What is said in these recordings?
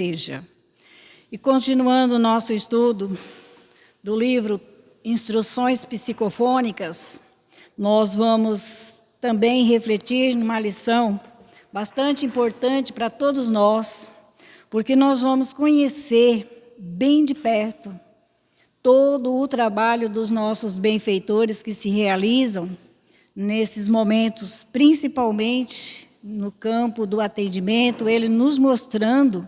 seja. E continuando o nosso estudo do livro Instruções Psicofônicas, nós vamos também refletir numa lição bastante importante para todos nós, porque nós vamos conhecer bem de perto todo o trabalho dos nossos benfeitores que se realizam nesses momentos, principalmente no campo do atendimento, ele nos mostrando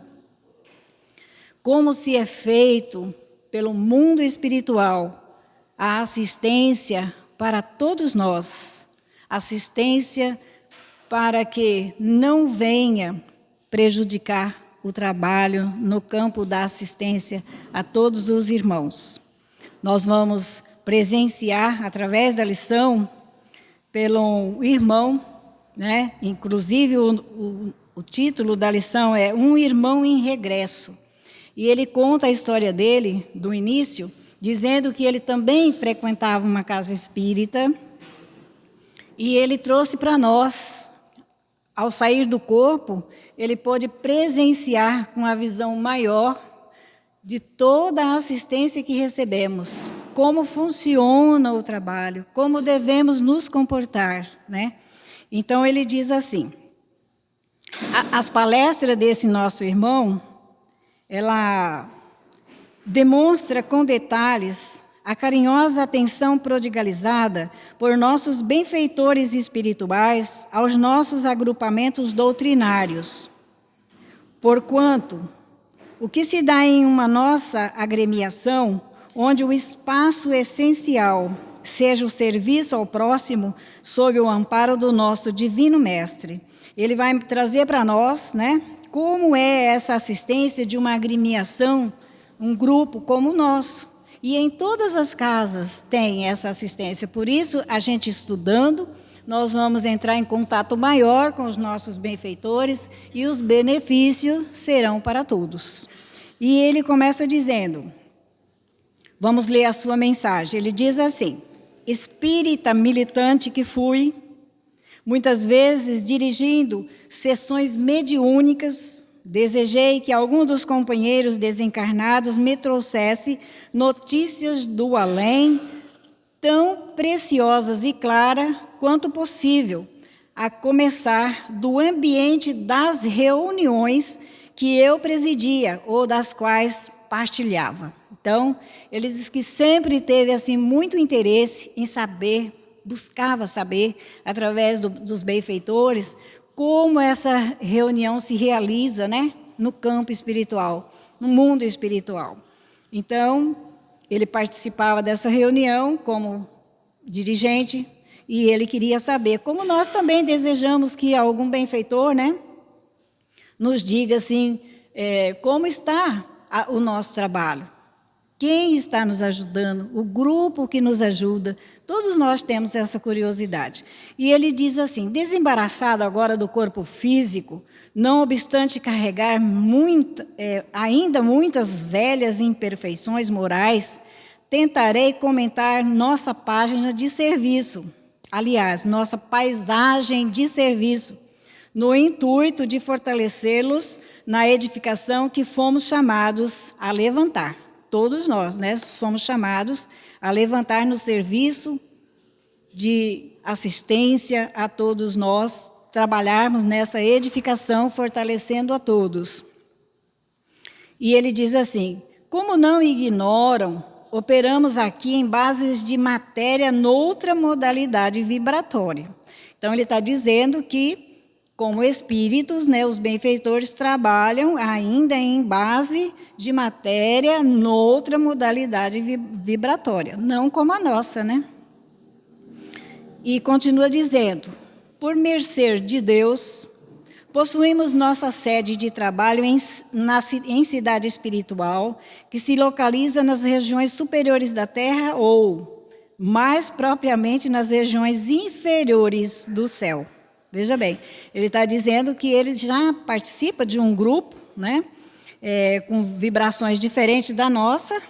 como se é feito pelo mundo espiritual a assistência para todos nós, assistência para que não venha prejudicar o trabalho no campo da assistência a todos os irmãos. Nós vamos presenciar, através da lição, pelo irmão, né? Inclusive o título da lição é Um Irmão em Regresso. E ele conta a história dele, do início, dizendo que ele também frequentava uma casa espírita e ele trouxe para nós, ao sair do corpo, ele pôde presenciar com a visão maior de toda a assistência que recebemos, como funciona o trabalho, como devemos nos comportar, né? Então, ele diz assim, as palestras desse nosso irmão, ela demonstra com detalhes a carinhosa atenção prodigalizada por nossos benfeitores espirituais aos nossos agrupamentos doutrinários. Porquanto, o que se dá em uma nossa agremiação, onde o espaço essencial seja o serviço ao próximo, sob o amparo do nosso Divino Mestre. Ele vai trazer para nós, né, como é essa assistência de uma agremiação, um grupo como o nosso. E em todas as casas tem essa assistência. Por isso, a gente estudando, nós vamos entrar em contato maior com os nossos benfeitores e os benefícios serão para todos. E ele começa dizendo, vamos ler a sua mensagem. Ele diz assim, espírita militante que fui, muitas vezes dirigindo sessões mediúnicas, desejei que algum dos companheiros desencarnados me trouxesse notícias do além, tão preciosas e claras quanto possível, a começar do ambiente das reuniões que eu presidia ou das quais partilhava. Então, ele diz que sempre teve assim, muito interesse em saber, buscava saber, através dos benfeitores, como essa reunião se realiza, né, no campo espiritual, no mundo espiritual. Então, ele participava dessa reunião como dirigente e ele queria saber, como nós também desejamos que algum benfeitor, né, nos diga assim, como está o nosso trabalho. Quem está nos ajudando, o grupo que nos ajuda, todos nós temos essa curiosidade. E ele diz assim, desembaraçado agora do corpo físico, não obstante carregar ainda muitas velhas imperfeições morais, tentarei comentar nossa página de serviço, aliás, nossa paisagem de serviço, no intuito de fortalecê-los na edificação que fomos chamados a levantar. Todos nós, né, somos chamados a levantar no serviço de assistência a todos nós, trabalharmos nessa edificação, fortalecendo a todos. E ele diz assim, como não ignoram, operamos aqui em bases de matéria noutra modalidade vibratória. Então, ele está dizendo que, como espíritos, né, os benfeitores trabalham ainda em base de matéria noutra modalidade vibratória, não como a nossa, né? E continua dizendo, por mercê de Deus, possuímos nossa sede de trabalho em cidade espiritual, que se localiza nas regiões superiores da Terra ou, mais propriamente, nas regiões inferiores do céu. Veja bem, ele está dizendo que ele já participa de um grupo, né, com vibrações diferentes da nossa,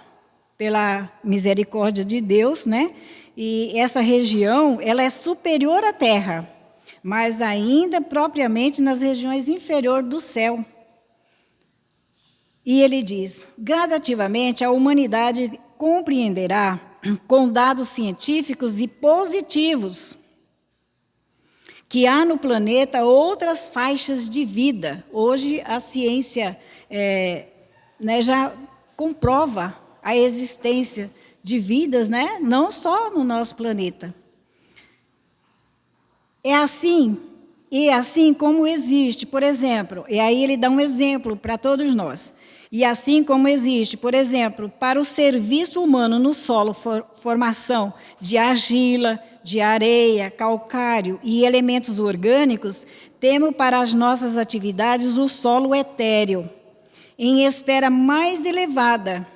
pela misericórdia de Deus, né, e essa região ela é superior à Terra, mas ainda propriamente nas regiões inferiores do céu. E ele diz: gradativamente a humanidade compreenderá, com dados científicos e positivos, que há no planeta outras faixas de vida. Hoje a ciência já comprova a existência de vidas, né? Não só no nosso planeta. É assim como existe, por exemplo, e aí ele dá um exemplo para todos nós. E assim como existe, por exemplo, para o serviço humano no solo, formação de argila, de areia, calcário e elementos orgânicos, temos para as nossas atividades o solo etéreo, em esfera mais elevada,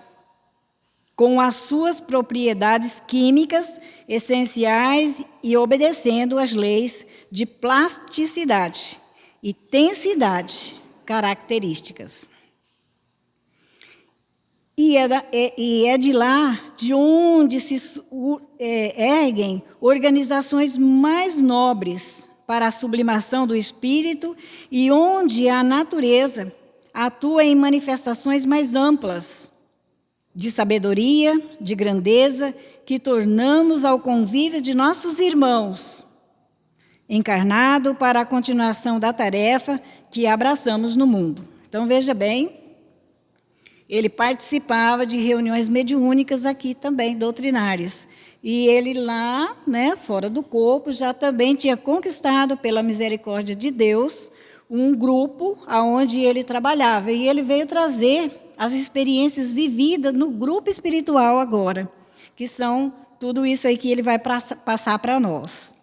com as suas propriedades químicas essenciais e obedecendo às leis de plasticidade e densidade características. E é de lá de onde se erguem organizações mais nobres para a sublimação do espírito e onde a natureza atua em manifestações mais amplas de sabedoria, de grandeza, que tornamos ao convívio de nossos irmãos, encarnado para a continuação da tarefa que abraçamos no mundo. Então, veja bem, ele participava de reuniões mediúnicas aqui também, doutrinárias. E ele lá, fora do corpo, já também tinha conquistado, pela misericórdia de Deus, um grupo onde ele trabalhava. E ele veio trazer as experiências vividas no grupo espiritual agora, que são tudo isso aí que ele vai passar para nós.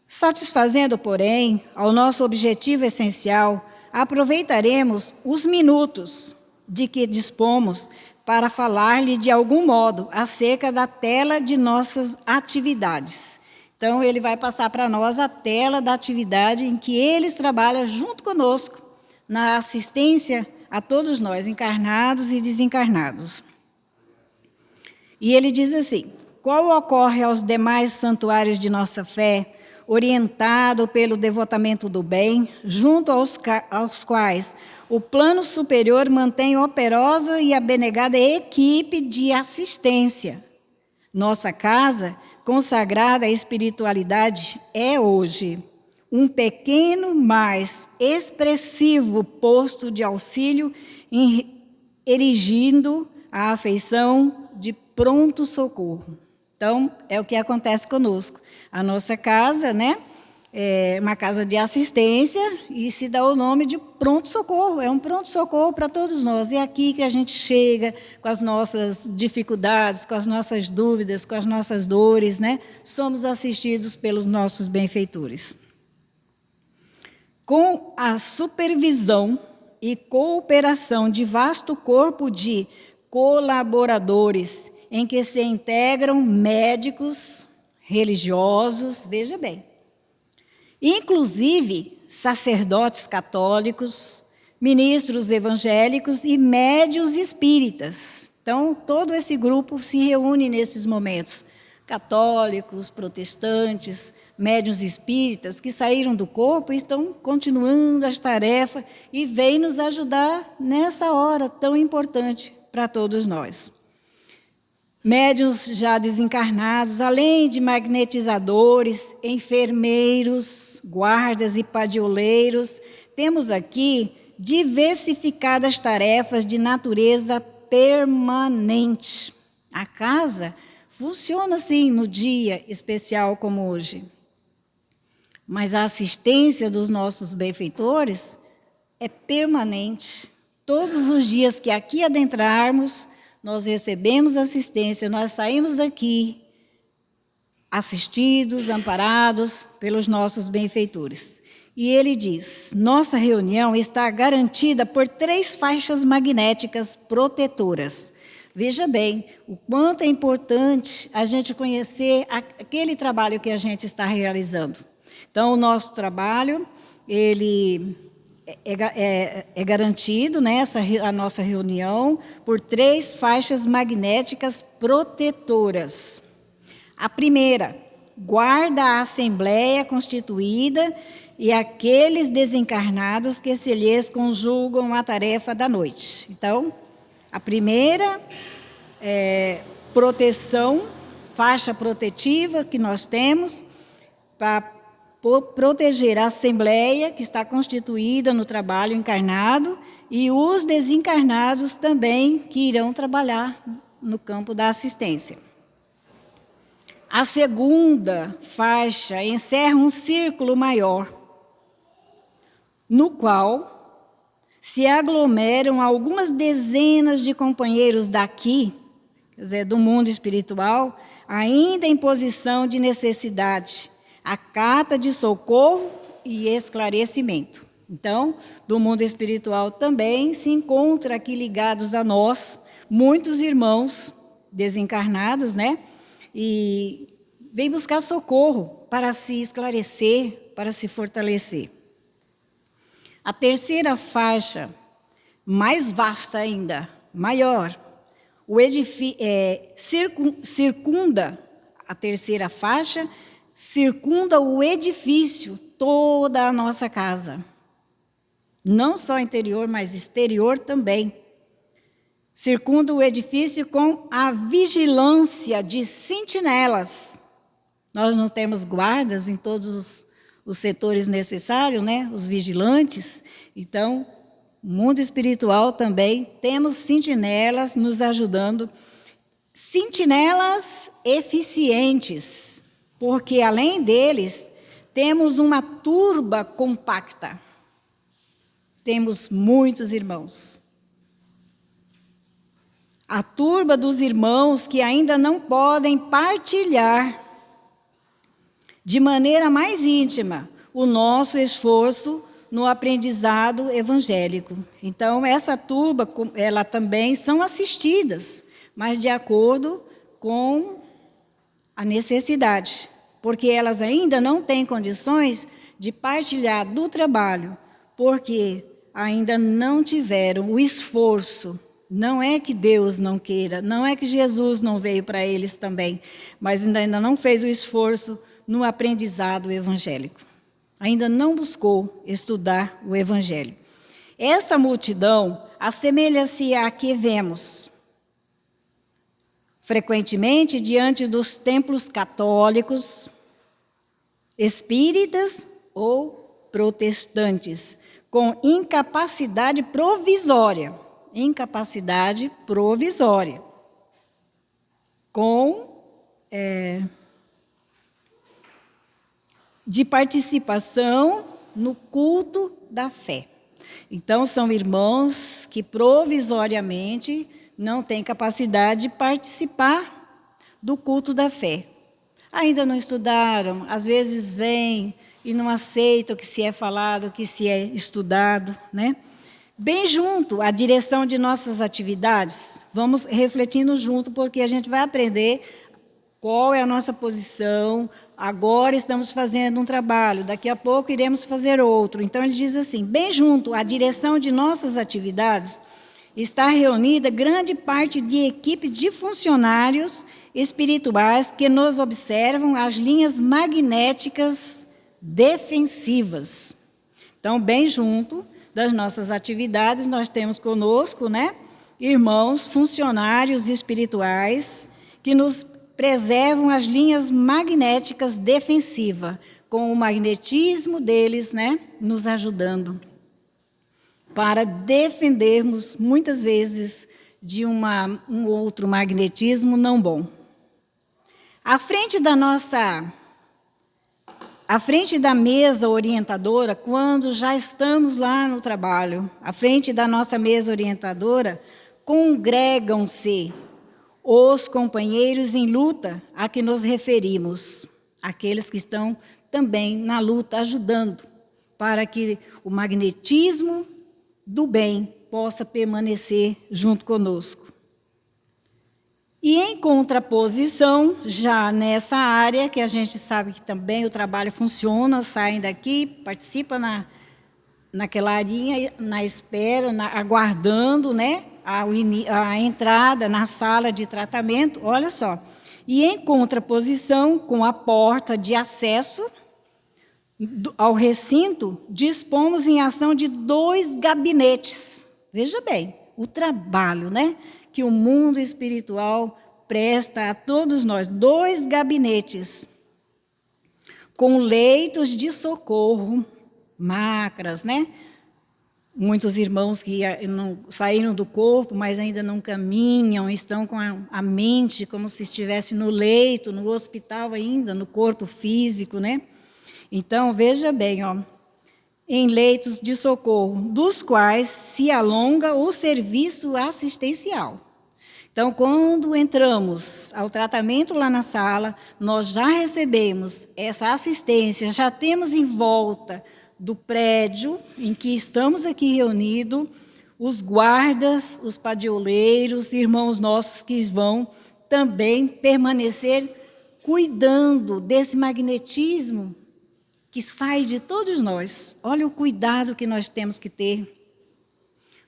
Satisfazendo, porém, ao nosso objetivo essencial, aproveitaremos os minutos de que dispomos para falar-lhe de algum modo acerca da tela de nossas atividades. Então, ele vai passar para nós a tela da atividade em que eles trabalham junto conosco, na assistência a todos nós, encarnados e desencarnados. E ele diz assim: qual ocorre aos demais santuários de nossa fé, orientado pelo devotamento do bem, junto aos quais o plano superior mantém operosa e abnegada equipe de assistência. Nossa casa, consagrada à espiritualidade, é hoje um pequeno, mas expressivo posto de auxílio, erigindo a afeição de pronto socorro. Então, é o que acontece conosco. A nossa casa, é uma casa de assistência e se dá o nome de pronto-socorro. É um pronto-socorro para todos nós. É aqui que a gente chega com as nossas dificuldades, com as nossas dúvidas, com as nossas dores, Somos assistidos pelos nossos benfeitores. Com a supervisão e cooperação de vasto corpo de colaboradores, em que se integram médicos, religiosos, veja bem, inclusive sacerdotes católicos, ministros evangélicos e médiuns espíritas. Então, todo esse grupo se reúne nesses momentos. Católicos, protestantes, médiuns espíritas que saíram do corpo e estão continuando as tarefas e vêm nos ajudar nessa hora tão importante para todos nós. Médiuns já desencarnados, além de magnetizadores, enfermeiros, guardas e padioleiros, temos aqui diversificadas tarefas de natureza permanente. A casa funciona assim no dia especial como hoje. Mas a assistência dos nossos benfeitores é permanente. Todos os dias que aqui adentrarmos, nós recebemos assistência, nós saímos daqui assistidos, amparados pelos nossos benfeitores. E ele diz: nossa reunião está garantida por 3 faixas magnéticas protetoras. Veja bem, o quanto é importante a gente conhecer aquele trabalho que a gente está realizando. Então, o nosso trabalho, ele é garantido, a nossa reunião, por 3 faixas magnéticas protetoras. A primeira, guarda a Assembleia constituída e aqueles desencarnados que se lhes conjugam a tarefa da noite. Então, a primeira proteção, faixa protetiva que nós temos para proteger a Assembleia, que está constituída no trabalho encarnado, e os desencarnados também, que irão trabalhar no campo da assistência. A segunda faixa encerra um círculo maior, no qual se aglomeram algumas dezenas de companheiros daqui, quer dizer, do mundo espiritual, ainda em posição de necessidade, acata de socorro e esclarecimento. Então, do mundo espiritual também se encontra aqui ligados a nós, muitos irmãos desencarnados, né? E vem buscar socorro para se esclarecer, para se fortalecer. A terceira faixa, mais vasta ainda, maior, circunda a terceira faixa, circunda o edifício, toda a nossa casa. Não só interior, mas exterior também. Circunda o edifício com a vigilância de sentinelas. Nós não temos guardas em todos os setores necessários, né? Os vigilantes. Então, no mundo espiritual também temos sentinelas nos ajudando. Sentinelas eficientes, porque além deles, temos uma turba compacta. Temos muitos irmãos. A turba dos irmãos que ainda não podem partilhar de maneira mais íntima o nosso esforço no aprendizado evangélico. Então, essa turba, ela também são assistidas, mas de acordo com a necessidade, porque elas ainda não têm condições de partilhar do trabalho, porque ainda não tiveram o esforço. Não é que Deus não queira, não é que Jesus não veio para eles também, mas ainda não fez o esforço no aprendizado evangélico. Ainda não buscou estudar o Evangelho. Essa multidão assemelha-se à que vemos frequentemente diante dos templos católicos, espíritas ou protestantes, com incapacidade provisória, de participação no culto da fé. Então, são irmãos que provisoriamente não têm capacidade de participar do culto da fé. Ainda não estudaram, às vezes vêm e não aceitam o que se é falado, o que se é estudado, né? Bem junto à direção de nossas atividades, vamos refletindo junto, porque a gente vai aprender qual é a nossa posição. Agora estamos fazendo um trabalho, daqui a pouco iremos fazer outro. Então, ele diz assim, bem junto à direção de nossas atividades, está reunida grande parte de equipes de funcionários espirituais que nos observam as linhas magnéticas defensivas. Então, bem junto das nossas atividades, nós temos conosco, né, irmãos, funcionários espirituais que nos preservam as linhas magnéticas defensivas, com o magnetismo deles, né, nos ajudando para defendermos, muitas vezes, de um outro magnetismo não bom. À frente da mesa orientadora, quando já estamos lá no trabalho, à frente da nossa mesa orientadora, congregam-se os companheiros em luta a que nos referimos, aqueles que estão também na luta, ajudando para que o magnetismo do bem possa permanecer junto conosco. E em contraposição, já nessa área, que a gente sabe que também o trabalho funciona, saem daqui, participam naquela arinha, na espera, aguardando, né, a entrada na sala de tratamento, olha só. E em contraposição com a porta de acesso, ao recinto, dispomos em ação de 2 gabinetes. Veja bem, o trabalho, né, que o mundo espiritual presta a todos nós. 2 gabinetes com leitos de socorro, macras, né? Muitos irmãos que não saíram do corpo, mas ainda não caminham, estão com a mente como se estivesse no leito, no hospital ainda, no corpo físico, né? Então, veja bem, ó, em leitos de socorro, dos quais se alonga o serviço assistencial. Então, quando entramos ao tratamento lá na sala, nós já recebemos essa assistência, já temos em volta do prédio em que estamos aqui reunidos, os guardas, os padioleiros, irmãos nossos que vão também permanecer cuidando desse magnetismo que sai de todos nós. Olha o cuidado que nós temos que ter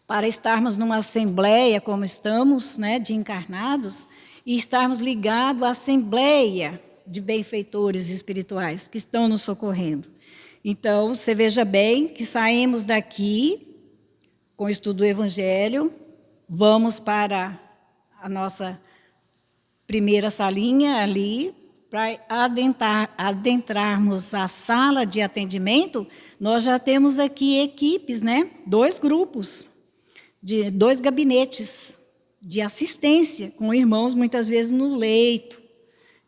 para estarmos numa assembleia como estamos, né, de encarnados, e estarmos ligados à assembleia de benfeitores espirituais que estão nos socorrendo. Então, você veja bem que saímos daqui com o estudo do Evangelho, vamos para a nossa primeira salinha ali, para adentrarmos a sala de atendimento, nós já temos aqui equipes, né? 2 grupos, de 2 gabinetes de assistência, com irmãos muitas vezes no leito,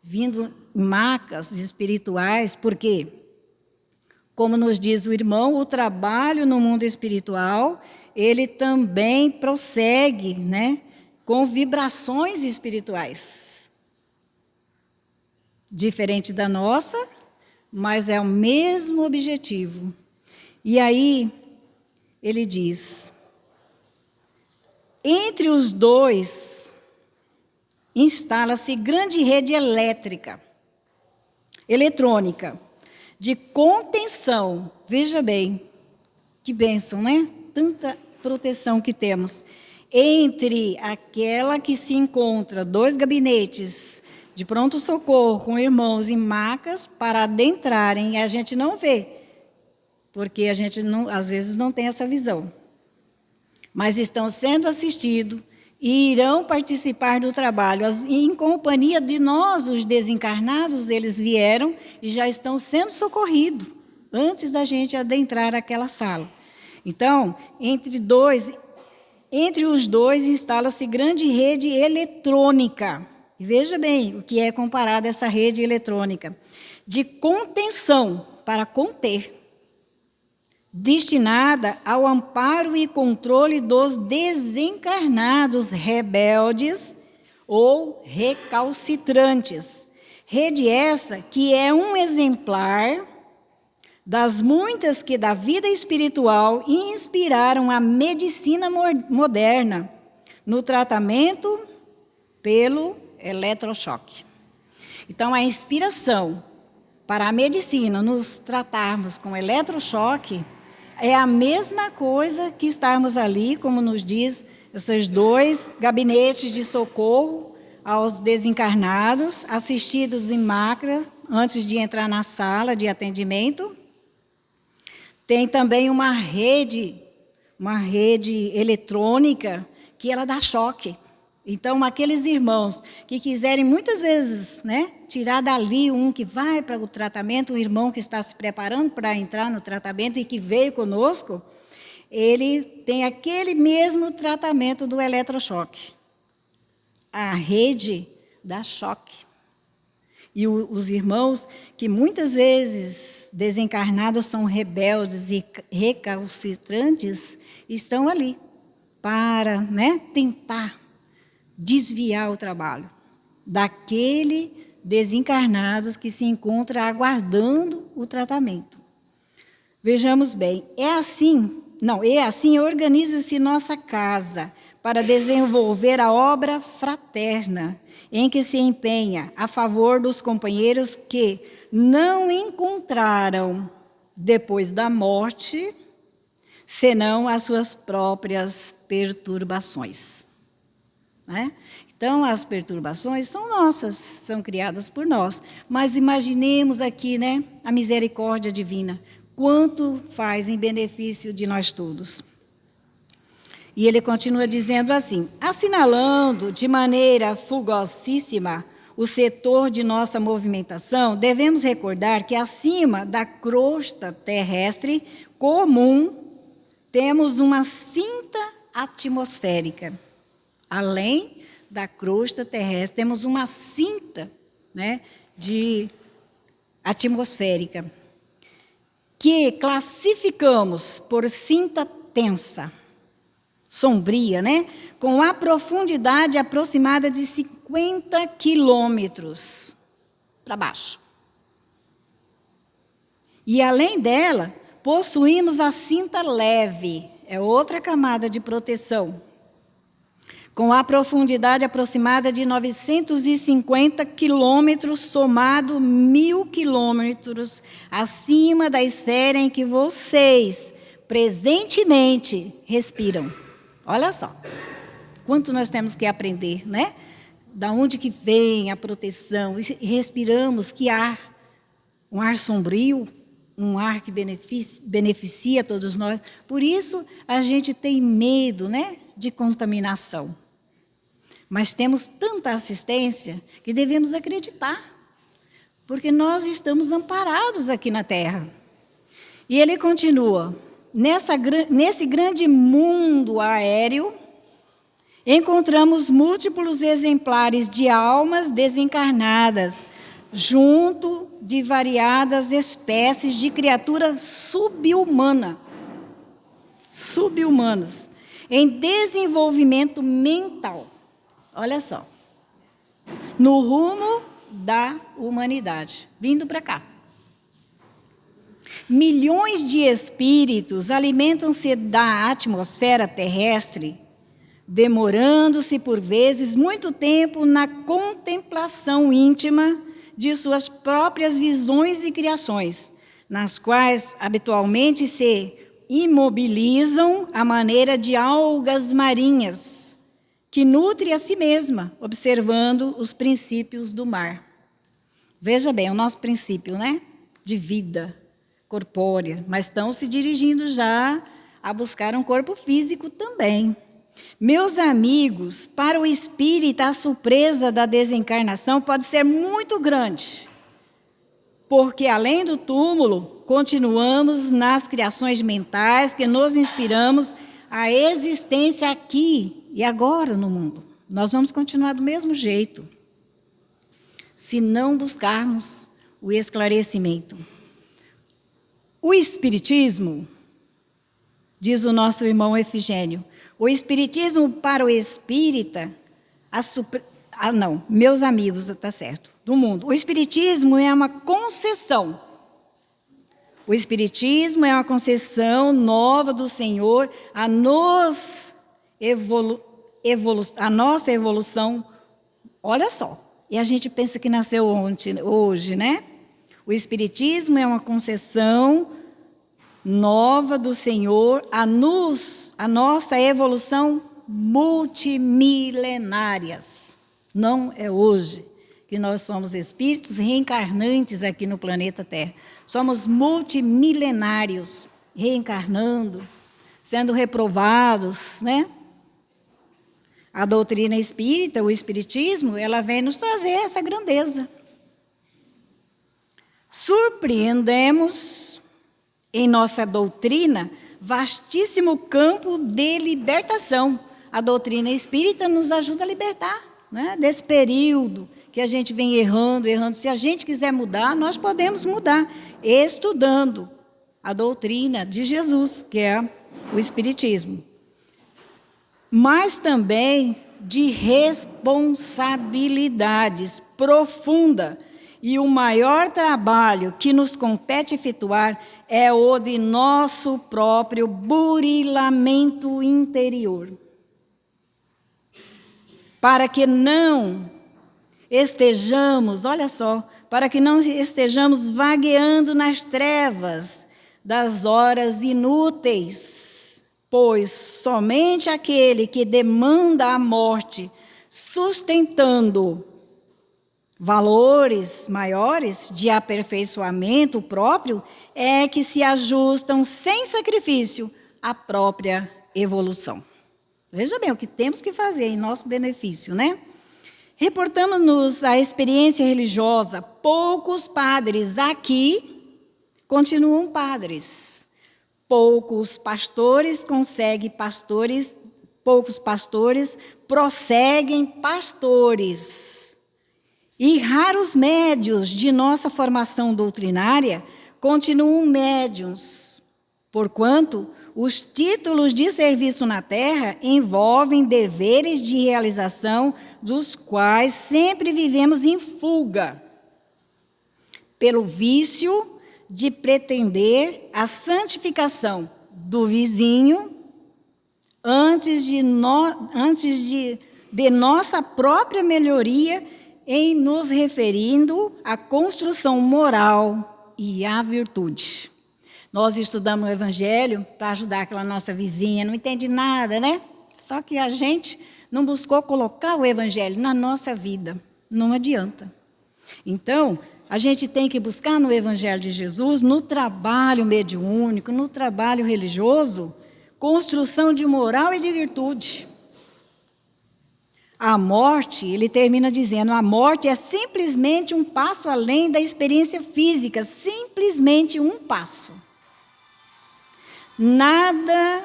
vindo em macas espirituais, porque, como nos diz o irmão, o trabalho no mundo espiritual, ele também prossegue, né, com vibrações espirituais. Diferente da nossa, mas é o mesmo objetivo. E aí, ele diz, entre os 2, instala-se grande rede eletrônica, de contenção. Veja bem, que bênção, né? Tanta proteção que temos. Entre aquela que se encontra 2 gabinetes de pronto-socorro com irmãos em macas para adentrarem, e a gente não vê, porque a gente não, às vezes não tem essa visão. Mas estão sendo assistidos e irão participar do trabalho. Em companhia de nós, os desencarnados, eles vieram e já estão sendo socorridos antes da gente adentrar aquela sala. Então, entre os 2 instala-se grande rede eletrônica. E veja bem o que é comparado a essa rede eletrônica. De contenção, para conter. Destinada ao amparo e controle dos desencarnados rebeldes ou recalcitrantes. Rede essa que é um exemplar das muitas que da vida espiritual inspiraram a medicina moderna no tratamento pelo eletrochoque. Então, a inspiração para a medicina nos tratarmos com eletrochoque é a mesma coisa que estarmos ali, como nos diz, esses 2 gabinetes de socorro aos desencarnados, assistidos em macra, antes de entrar na sala de atendimento. Tem também uma rede eletrônica que ela dá choque. Então, aqueles irmãos que quiserem muitas vezes, né, tirar dali um que vai para o tratamento, um irmão que está se preparando para entrar no tratamento e que veio conosco, ele tem aquele mesmo tratamento do eletrochoque. A rede dá choque. E os irmãos que muitas vezes desencarnados são rebeldes e recalcitrantes, estão ali para, né, tentar desviar o trabalho daquele desencarnados que se encontra aguardando o tratamento. Vejamos bem, é assim organiza-se nossa casa para desenvolver a obra fraterna em que se empenha a favor dos companheiros que não encontraram depois da morte senão as suas próprias perturbações. né? Então, as perturbações são nossas, são criadas por nós. Mas imaginemos aqui, né, a misericórdia divina, quanto faz em benefício de nós todos. E ele continua dizendo assim: assinalando de maneira fulgosíssima o setor de nossa movimentação, devemos recordar que acima da crosta terrestre comum temos uma cinta atmosférica. Além da crosta terrestre, temos uma cinta, né, atmosférica, que classificamos por cinta tensa, sombria, né, com a profundidade aproximada de 50 quilômetros para baixo. E além dela, possuímos a cinta leve, é outra camada de proteção, com a profundidade aproximada de 950 quilômetros, somado 1.000 quilômetros acima da esfera em que vocês presentemente respiram. Olha só, quanto nós temos que aprender, né? Da onde que vem a proteção? E respiramos que ar? Um ar sombrio, um ar que beneficia todos nós. Por isso, a gente tem medo, né, de contaminação. Mas temos tanta assistência que devemos acreditar, porque nós estamos amparados aqui na Terra. E ele continua: nesse grande mundo aéreo, encontramos múltiplos exemplares de almas desencarnadas, junto de variadas espécies de criaturas subhumanas, em desenvolvimento mental. Olha só, no rumo da humanidade, vindo para cá. Milhões de espíritos alimentam-se da atmosfera terrestre, demorando-se por vezes muito tempo na contemplação íntima de suas próprias visões e criações, nas quais habitualmente se imobilizam à maneira de algas marinhas, que nutre a si mesma, observando os princípios do mar. Veja bem, o nosso princípio, né, de vida corpórea, mas estão se dirigindo já a buscar um corpo físico também. Meus amigos, para o espírita, a surpresa da desencarnação pode ser muito grande, porque além do túmulo, continuamos nas criações mentais que nos inspiramos a existência aqui e agora no mundo. Nós vamos continuar do mesmo jeito, se não buscarmos o esclarecimento. O Espiritismo, diz o nosso irmão Efigênio, o Espiritismo para o espírita, meus amigos, está certo, do mundo. O Espiritismo é uma concessão. O Espiritismo é uma concessão nova do Senhor a nossa evolução. Olha só, e a gente pensa que nasceu hoje, né? O Espiritismo é uma concessão nova do Senhor a nossa evolução multimilenárias. Não é hoje que nós somos espíritos reencarnantes aqui no planeta Terra. Somos multimilenários, reencarnando, sendo reprovados, né? A doutrina espírita, o Espiritismo, ela vem nos trazer essa grandeza. Surpreendemos em nossa doutrina vastíssimo campo de libertação. A doutrina espírita nos ajuda a libertar, né, desse período que a gente vem errando. Se a gente quiser mudar, nós podemos mudar, estudando a doutrina de Jesus, que é o Espiritismo. Mas também de responsabilidades profundas. E o maior trabalho que nos compete efetuar é o de nosso próprio burilamento interior. Para que não estejamos, olha só, para que não estejamos vagueando nas trevas das horas inúteis, pois somente aquele que demanda a morte sustentando valores maiores de aperfeiçoamento próprio, é que se ajustam sem sacrifício à própria evolução. Veja bem, o que temos que fazer em nosso benefício, né? Reportamos-nos à experiência religiosa, poucos padres aqui continuam padres. Poucos pastores prosseguem pastores. E raros médios de nossa formação doutrinária continuam médiuns, porquanto os títulos de serviço na terra envolvem deveres de realização dos quais sempre vivemos em fuga, pelo vício de pretender a santificação do vizinho antes de nossa própria melhoria, em nos referindo à construção moral e à virtude. Nós estudamos o Evangelho para ajudar aquela nossa vizinha, não entende nada, né? Só que a gente não buscou colocar o Evangelho na nossa vida. Não adianta. Então, a gente tem que buscar no Evangelho de Jesus, no trabalho mediúnico, no trabalho religioso, construção de moral e de virtude. A morte, ele termina dizendo, a morte é simplesmente um passo além da experiência física, simplesmente um passo. Nada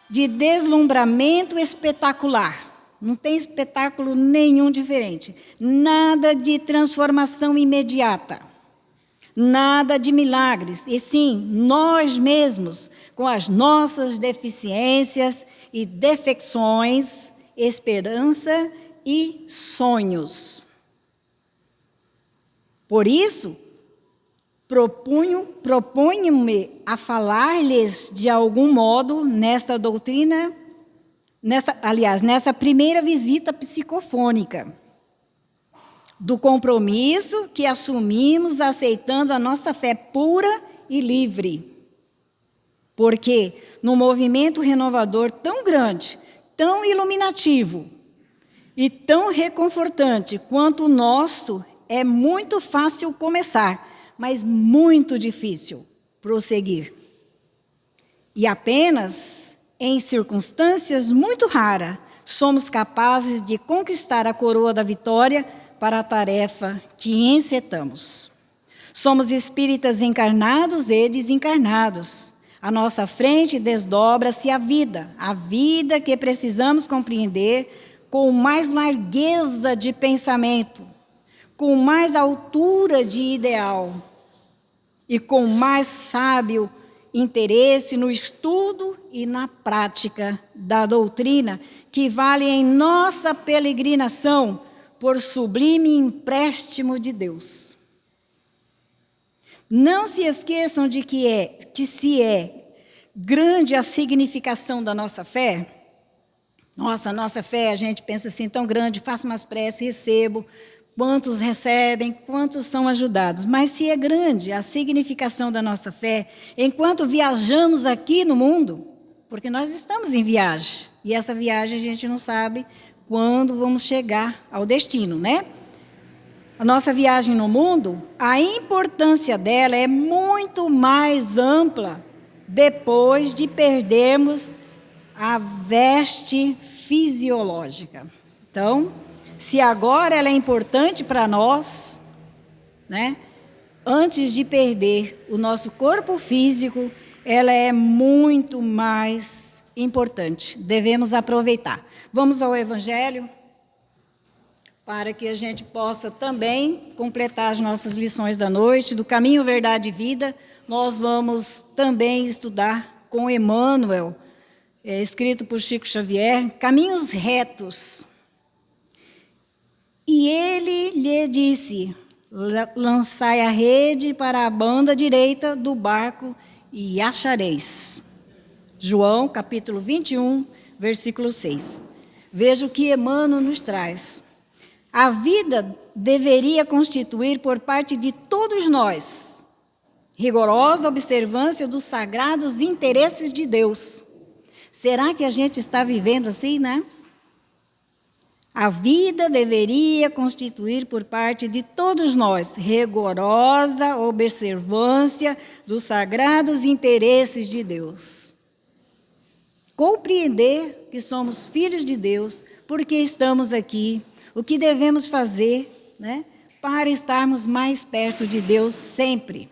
de deslumbramento espetacular, não tem espetáculo nenhum diferente. Nada de transformação imediata, nada de milagres, e sim, nós mesmos, com as nossas deficiências e defecções, esperança e sonhos. Por isso, proponho-me a falar-lhes de algum modo nesta doutrina, nessa primeira visita psicofônica, do compromisso que assumimos aceitando a nossa fé pura e livre. Porque num movimento renovador tão grande, tão iluminativo e tão reconfortante quanto o nosso, é muito fácil começar, mas muito difícil prosseguir. E apenas em circunstâncias muito raras somos capazes de conquistar a coroa da vitória para a tarefa que encetamos. Somos espíritas encarnados e desencarnados. À nossa frente desdobra-se a vida que precisamos compreender com mais largueza de pensamento, com mais altura de ideal e com mais sábio interesse no estudo e na prática da doutrina que vale em nossa peregrinação por sublime empréstimo de Deus. Não se esqueçam de que se é grande a significação da nossa fé. Nossa fé, a gente pensa assim, tão grande, faço umas preces, recebo. Quantos recebem, quantos são ajudados. Mas se é grande a significação da nossa fé, enquanto viajamos aqui no mundo, porque nós estamos em viagem, e essa viagem a gente não sabe quando vamos chegar ao destino, né? A nossa viagem no mundo, a importância dela é muito mais ampla depois de perdermos a veste fisiológica. Então, se agora ela é importante para nós, né? Antes de perder o nosso corpo físico, ela é muito mais importante. Devemos aproveitar. Vamos ao Evangelho, para que a gente possa também completar as nossas lições da noite. Do Caminho, Verdade e Vida, nós vamos também estudar com Emmanuel, escrito por Chico Xavier, Caminhos Retos. E ele lhe disse, lançai a rede para a banda direita do barco e achareis. João, capítulo 21, versículo 6. Veja o que Emmanuel nos traz. A vida deveria constituir por parte de todos nós rigorosa observância dos sagrados interesses de Deus. Será que a gente está vivendo assim, né? a vida deveria constituir por parte de todos nós rigorosa observância dos sagrados interesses de Deus. Compreender que somos filhos de Deus, porque estamos aqui, o que devemos fazer, né, para estarmos mais perto de Deus sempre.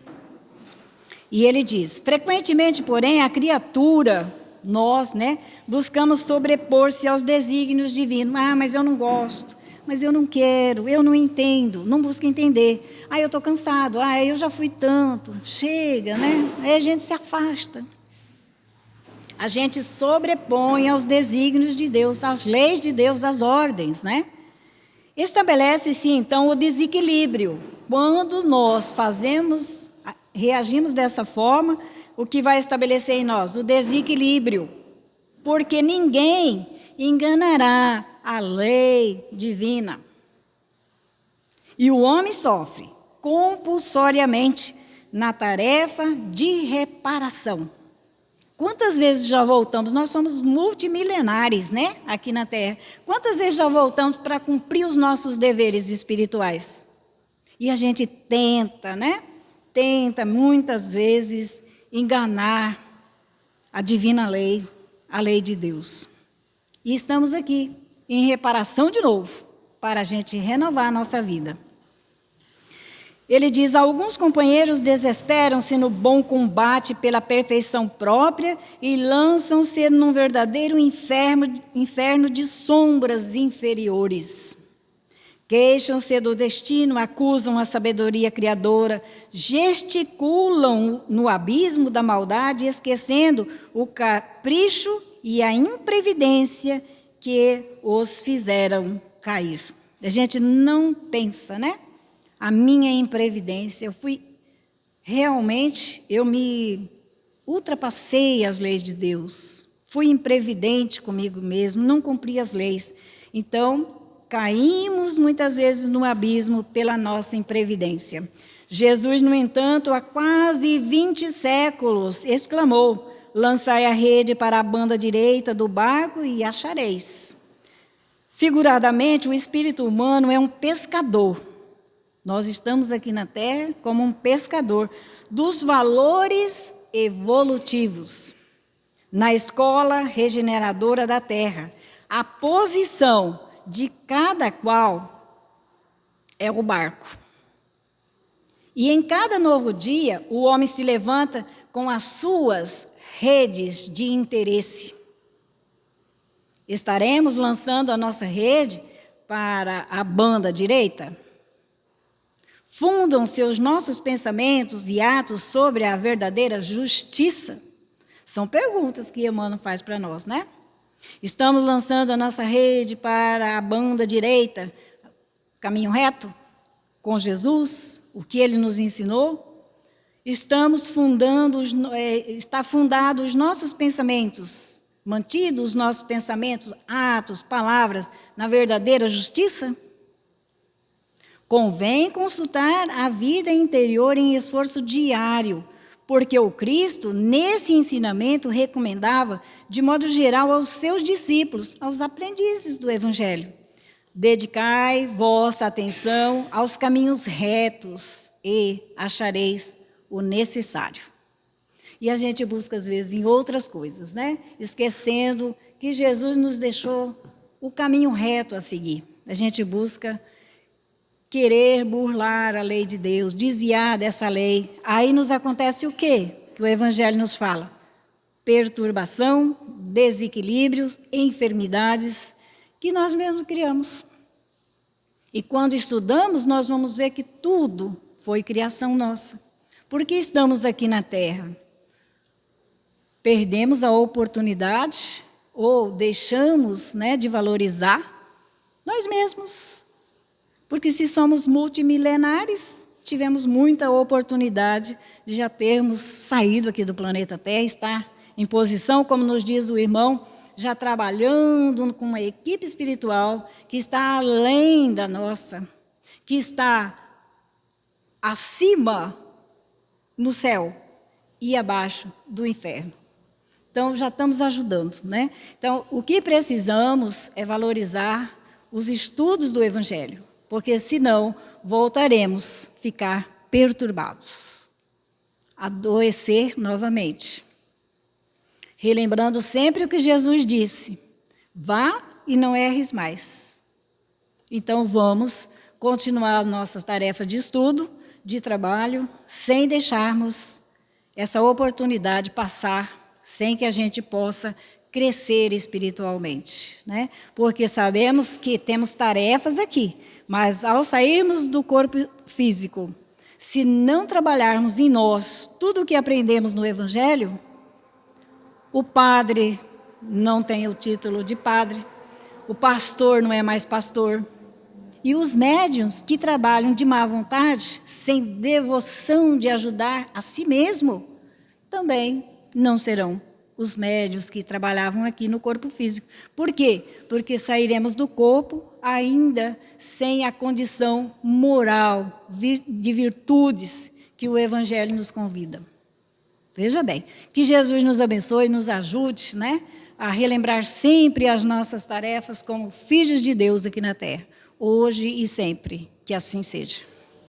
E ele diz, frequentemente, porém, a criatura, nós, né, buscamos sobrepor-se aos desígnios divinos. Ah, mas eu não gosto, mas eu não quero, eu não entendo, não busco entender. Ah, eu estou cansado, ah, eu já fui tanto, chega, né? Aí a gente se afasta. A gente sobrepõe aos desígnios de Deus, às leis de Deus, às ordens, né? Estabelece-se, então, o desequilíbrio. Quando nós reagimos dessa forma, o que vai estabelecer em nós? O desequilíbrio. Porque ninguém enganará a lei divina. E o homem sofre compulsoriamente na tarefa de reparação. Quantas vezes já voltamos? Nós somos multimilenares, né? Aqui na Terra. Quantas vezes já voltamos para cumprir os nossos deveres espirituais? E a gente tenta, né? Tenta muitas vezes enganar a divina lei, a lei de Deus. E estamos aqui em reparação de novo, para a gente renovar a nossa vida. Ele diz, alguns companheiros desesperam-se no bom combate pela perfeição própria e lançam-se num verdadeiro inferno de sombras inferiores. Queixam-se do destino, acusam a sabedoria criadora, gesticulam no abismo da maldade, esquecendo o capricho e a imprevidência que os fizeram cair. A gente não pensa, né? A minha imprevidência, eu me ultrapassei as leis de Deus, fui imprevidente comigo mesmo, não cumpri as leis. Então, caímos muitas vezes no abismo pela nossa imprevidência. Jesus, no entanto, há quase 20 séculos, exclamou, lançai a rede para a banda direita do barco e achareis. Figuradamente, o espírito humano é um pescador. Nós estamos aqui na Terra como um pescador dos valores evolutivos. Na escola regeneradora da Terra, a posição de cada qual é o barco. E em cada novo dia, o homem se levanta com as suas redes de interesse. Estaremos lançando a nossa rede para a banda direita? Fundam-se os nossos pensamentos e atos sobre a verdadeira justiça? São perguntas que Emmanuel faz para nós, né? Estamos lançando a nossa rede para a banda direita, caminho reto, com Jesus, o que Ele nos ensinou? Está fundado os nossos pensamentos, mantidos os nossos pensamentos, atos, palavras, na verdadeira justiça? Convém consultar a vida interior em esforço diário, porque o Cristo, nesse ensinamento, recomendava, de modo geral, aos seus discípulos, aos aprendizes do Evangelho: dedicai vossa atenção aos caminhos retos e achareis o necessário. E a gente busca, às vezes, em outras coisas, né? Esquecendo que Jesus nos deixou o caminho reto a seguir. A gente busca querer burlar a lei de Deus, desviar dessa lei. Aí nos acontece o quê? Que o Evangelho nos fala: perturbação, desequilíbrios, enfermidades que nós mesmos criamos. E quando estudamos, nós vamos ver que tudo foi criação nossa. Porque estamos aqui na Terra. Perdemos a oportunidade ou deixamos, né, de valorizar nós mesmos. Porque se somos multimilenares, tivemos muita oportunidade de já termos saído aqui do planeta Terra, estar em posição, como nos diz o irmão, já trabalhando com uma equipe espiritual que está além da nossa, que está acima no céu e abaixo do inferno. Então, já estamos ajudando, né? Então, o que precisamos é valorizar os estudos do Evangelho, porque senão voltaremos a ficar perturbados, adoecer novamente. Relembrando sempre o que Jesus disse: vá e não erres mais. Então vamos continuar nossas tarefas de estudo, de trabalho, sem deixarmos essa oportunidade passar, sem que a gente possa crescer espiritualmente, né? Porque sabemos que temos tarefas aqui, mas ao sairmos do corpo físico, se não trabalharmos em nós tudo o que aprendemos no Evangelho, o padre não tem o título de padre, o pastor não é mais pastor, e os médiuns que trabalham de má vontade, sem devoção de ajudar a si mesmo, também não serão os médiuns que trabalhavam aqui no corpo físico. Por quê? Porque sairemos do corpo ainda sem a condição moral, de virtudes que o Evangelho nos convida. Veja bem, que Jesus nos abençoe e nos ajude, né, a relembrar sempre as nossas tarefas como filhos de Deus aqui na terra, hoje e sempre, que assim seja.